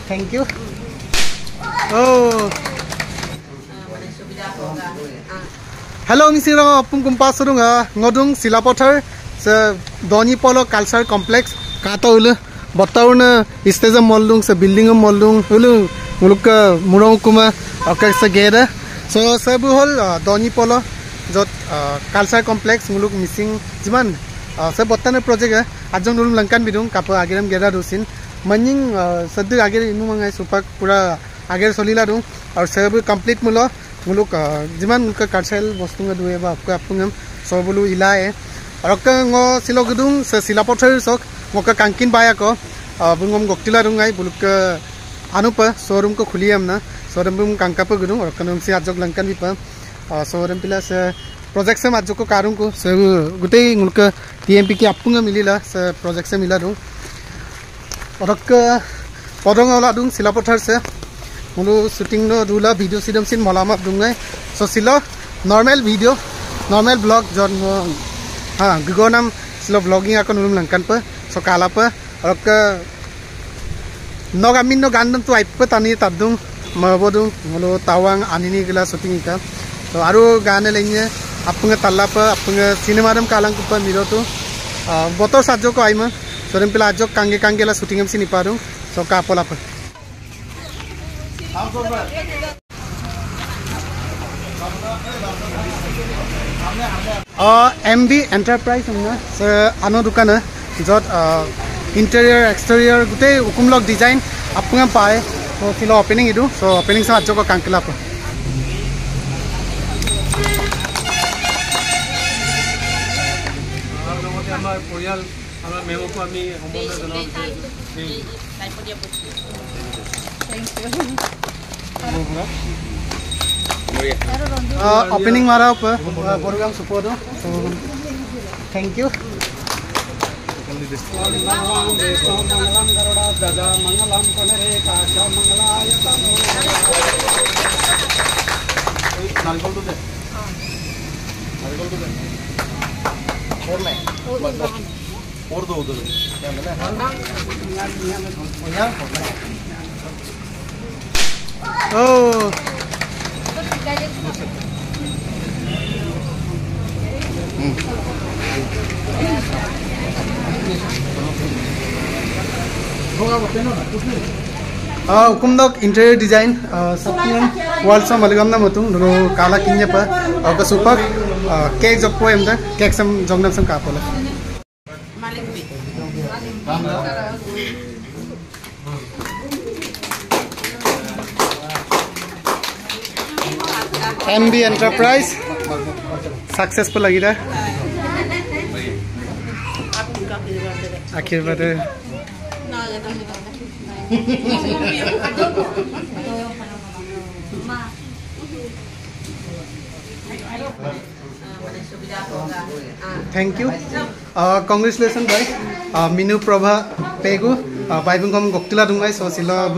Thank you. Oh. Hello, Mr. Apung kumpas surunga ngodung Silapothar se Doni Polo Culture Complex kato ulu botauna stage moldung se building moldung ulu muluk murong kuma okay se geda so sabu hol Doni Polo jot Culture Complex muluk missing jiman se botana project ajong dulum langkan bidung kapo agiram geda dusin maning saddu agir inu mangai supak pura agir solila dung aur sabu complete mulo muluk jiman ka cultural bostu nga duwe ba apungam so bulu ilae arok ngo silogudung se Silapothar sok ngoka kangkin baya ko bungom goktila rungai buluk anupa showroom ko khuliyam na showroom bum kangkapa gudung arok kanum si ajok langkan bipa showroom pila se project se ajok ko karung ko se gutei ngulka TMP ki apunga milila se project se mila dung arok podong ola dung Silapothar se mulu shooting no dula video sidam sin molama dungai so silo normal video normal vlog jon ha gigonam silo vlogging akon ulum langkan pa so kala pa arok nogamin no gandam tu aipa tani tadung mabodung mulu tawang anini gila shooting ka so aru gane lenya apunga talla pa apunga cinema dam kalang pa miro tu botor sajo ko aima so rempila ajok kange la shooting am sin iparung so ka pola pa MB Enterprise हमना से आनो दुकान है jot interior exterior गुटे उकुमलक design आपको पाए तो सिलो opening इदु so opening से आजो को कांकला पर हमारे परियाल हमारे मेमो को आमी हमने जनाब opening mara apa program support so thank you और दो उधर oh Ukumdok interior design sapngan wall sa maligam na matung dulu kala kinya pa ka supak cake job po emda cake sam jongnam sam kapola MB Enterprise successful lagi dah akhir pada thank you congratulations bhai Minu Prabha Pegu bhai bungkom goktila dungai so sila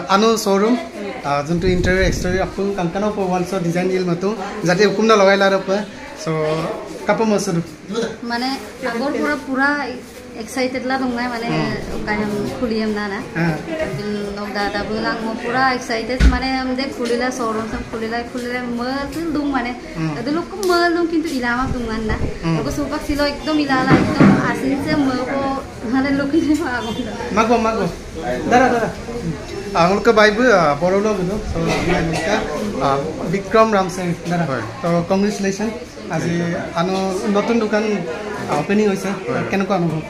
anu showroom juntu interior exterior apung kankano po wall so design il matu jate hukum na lagai lara pa so kapo masuru mane agor pura excited la dungai mane kayam khuliyam na na log dada bulang mo pura excited mane hum de khulila showroom sam khulila matul dung mane aduluk ko malum kintu ilama dungan na ko supak silo ekdom ilala ekdom asin se mo ko hale lokine mago dara angulka baibu borolo gudo so angulka Vikram Ramseng dara so congratulations আজি আনো নতুন দোকান opening হৈছে কেনেকুৱা অনুভৱ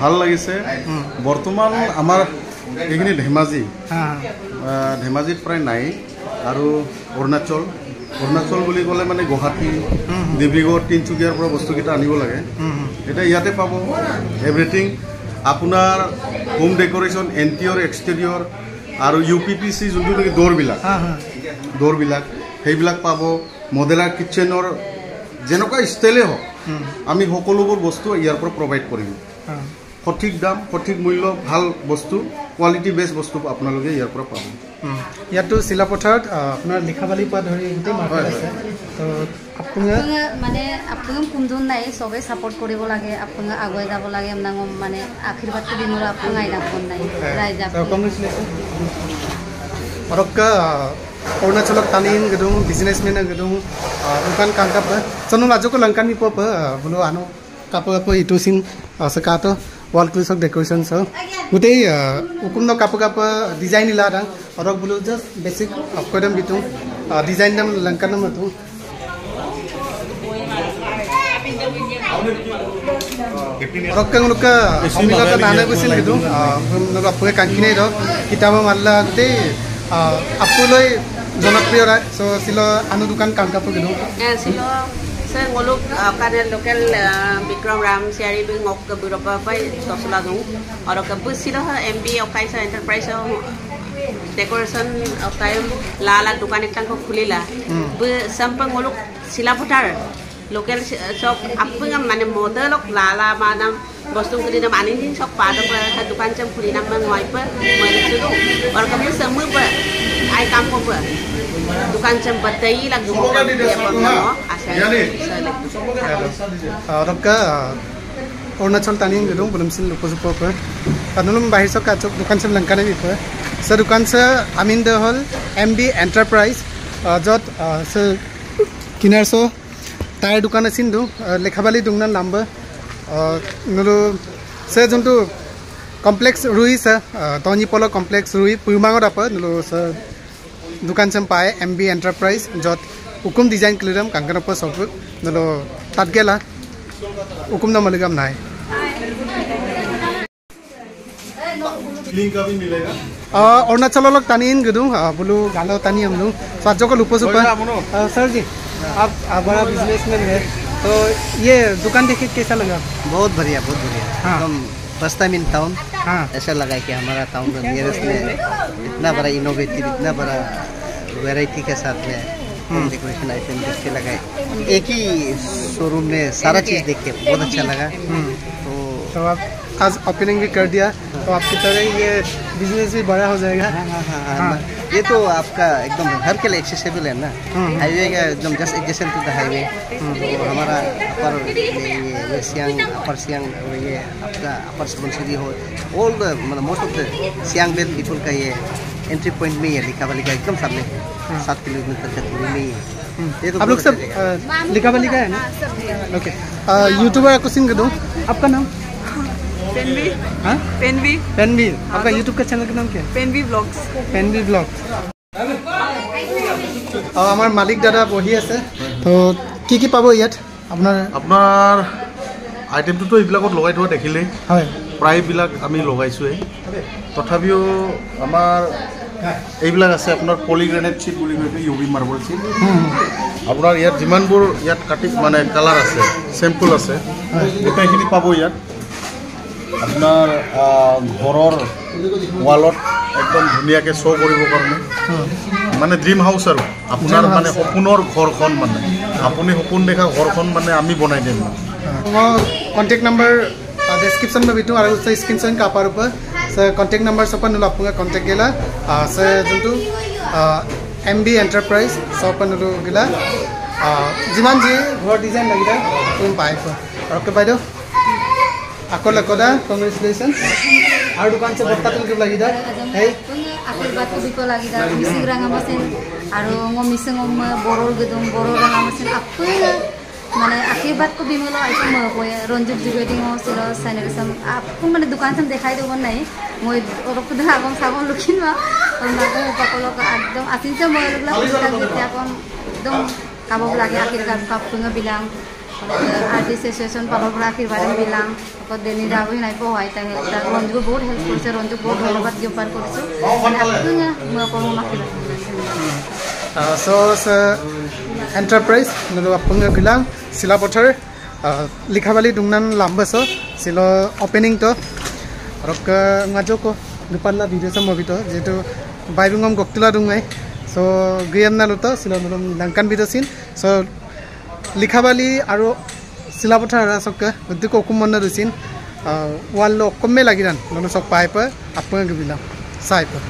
ভাল লাগিছে বৰ্তমান আমাৰ এখিনি ধেমাজিত প্ৰায় নাই আৰু অৰুণাচল বুলি ক'লে মানে গুৱাহাটী ডিব্ৰুগড় তিনচুকীয়াৰ পৰা বস্তুকেইটা আনিব লাগে এটা ইয়াতে পাব এভৰিথিং আপোনাৰ হোম ডেকোৰেশ্যন ইণ্টেৰিয়ৰ এক্সটেৰিয়ৰ আৰু UPPC যোনটো নেকি দৌৰবিলাক সেইবিলাক পাব মডেলাৰ কিচেনৰ যেনেকুৱা ষ্টাইলে হওক আমি সকলোবোৰ বস্তু ইয়াৰ পৰা প্ৰভাইড কৰিম সঠিক দাম সঠিক মূল্য ভাল বস্তু কোৱালিটি বেছ বস্তু আপোনালোকে ইয়াৰ পৰা পাব ইয়াতো Silapothart আপোনাৰ লিখাবালি পৰা ধৰি গোটেই মাৰ্কেট আছে তো আপুনি মানে আপুনি কোনজন নাই সবে সাপোৰ্ট কৰিব লাগে আপুনি আগুৱাই যাব লাগে আমনা মানে আশীৰ্বাদটো দিনৰ আপুনি আইনা কোন নাই ৰাইজা congratulation Orokka Arunachalok tanin gedung businessman gedung bukan kangkap sono laju ko langkan mi pop bulu anu kapo apa itu sin sekato wall piece of decoration so gutei ukum no kapo kapo design ila dang orok bulu just basic apkodam bitu design dam langkan nam tu Orokka ngulukka amila ta nana busin gedung no apwe kankine do kitaba malla gutei Apuloi জনপ্রিয় রায় so সিলো আনু দোকান কাংকাপুর গেলু সিলো সে ngoluk kane local Bikram Ram Siari bi ngok ke Buropa pai tosla dung aro ke busilo MB Okaisa Enterprise decoration okayam lala dukan ektan ko khulila bu sampa ngoluk silaputar local shop apung mane model ok lala manam বস্তু যদি নাম আনি দিন সব পাড়া পাড়া দোকান চম খুলি নাম মই পর মই শুধু और कम समूह पर आई काम को पर दुकान चम बताई लग दो आशा और का Arunachal तानिंग gedung belum sin lupa supo per kanulum bahir sok kacok dukan sem langkane bi per se dukan se amin de hol MB Enterprise jot se kinar so tire dukan asin du lekhabali dungnan number nulu se juntu complex rui sa Tony Polo complex rui pumangot apa nulu se dukan sem pai MB Enterprise jot hukum design kliram kangkana pa sob nulu tat gela hukum na maligam nai link का भी मिलेगा अरुणाचल लोग तानीन gedung bulu galau tani हमनु साजो को लुपो super sir जी आप बड़ा businessman है तो ये दुकान देखिए कैसा लगा बहुत बढ़िया एकदम फर्स्ट टाइम इन टाउन ऐसा लगा कि हमारा टाउन में नियरेस्ट में इतना बड़ा इनोवेटिव इतना बड़ा वैरायटी के साथ में डेकोरेशन आइटम देख के लगा एक ही शोरूम में सारा चीज़ देख के बहुत अच्छा लगा तो आप आज ओपनिंग भी कर दिया तो आपकी तरह ये बिजनेस भी बड़ा हो जाएगा ये तो आपका एकदम हर के लिए एक्सेसिबल है ना हाईवे का एकदम just adjacent to the highway तो हमारा अपर ये सियांग अपर सियांग ये आपका अपर सुबनसिरी हो ऑल द मतलब most of the Siang belt people का ये एंट्री पॉइंट में है लिखावाली का एकदम सामने 7 किलोमीटर का दूरी में ही है आप लोग सब लिखावाली का है ना ओके यूट्यूबर आपको सिंह दूँ आपका नाम पेनवी हाँ पेनवी पेनवी आपका यूट्यूब का चैनल का नाम क्या है पेनवी ब्लॉग्स पेनवी ब्लॉग्स আমার মালিক দাদা বহি আছে তো কি পাব ইয়াত আপোনাৰ আইটেমটোতো এইবিলাকত লগাই থোৱা দেখিলেই হয় প্ৰায়বিলাক আমি লগাইছোঁৱেই তথাপিও আমাৰ এইবিলাক আছে আপোনাৰ পলিগ্ৰেনেট চিট বুলি কয় ইউভি মাৰ্বল চিট আপোনাৰ ইয়াত যিমানবোৰ ইয়াত কাটি মানে কালাৰ আছে চেম্পল আছে গোটেইখিনি পাব ইয়াত আপোনাৰ ঘৰৰ ৱালত একদম ধুনীয়াকৈ শ্ব' কৰিবৰ কাৰণে মানে ড্ৰিম হাউচ আৰু আপোনাৰ মানে সপোনৰ ঘৰখন মানে আপুনি সপোন দেখা ঘৰখন মানে আমি বনাই দিম कॉन्टैक्ट नंबर डिस्क्रिप्शन में बिटू और उससे स्क्रीन का पर ऊपर सर कॉन्टैक्ट नंबर सब पर आपका कॉन्टैक्ट गेला सर जो MB एंटरप्राइज सब पर गेला जिमान जी घर डिजाइन लगे तुम पाए और ओके बाइदेव आको लकोदा कॉन्ग्रेचुलेशन और दुकान से बत्ता तुम लगी दा है आशीर्वाद को बिको लगी दा मिसिंग रंगा मसिन आरो ngom mising ngom borol gedung borol ranga मसिन apa माने आशीर्वाद को बिमलो आइटम म कोय रंजित जुगेटिंग हो सिलो सैनिकसम आपको माने दुकान से देखाई देबो नै মই ओरक दहा गम साबन लखिनवा और नागो पकलो का एकदम आसिन से মই लगला जेता कम एकदम काबो लागे आशीर्वाद का पुंग बिलाम आर्टिस्ट एसोसिएशन पालर आशीर्वाद बिलाम को देनी राबो नै पो हाय ता रंजित को बहुत हेल्प करছে रंजित बहुत धन्यवाद ज्ञापन करছো माने आपन म को आशीर्वाद so enterprise nulu apung bilang sila pothar likhabali dungnan lambaso silo opening to rok ngajoko dupalla video sa movie to jeto baibungom goktula dungai so giyam na luto silo nulum langkan video sin so likhabali aro sila pothar asokka diko kumonna dusin wall lo komme lagiran nono sok pai pa apung bilang sai pa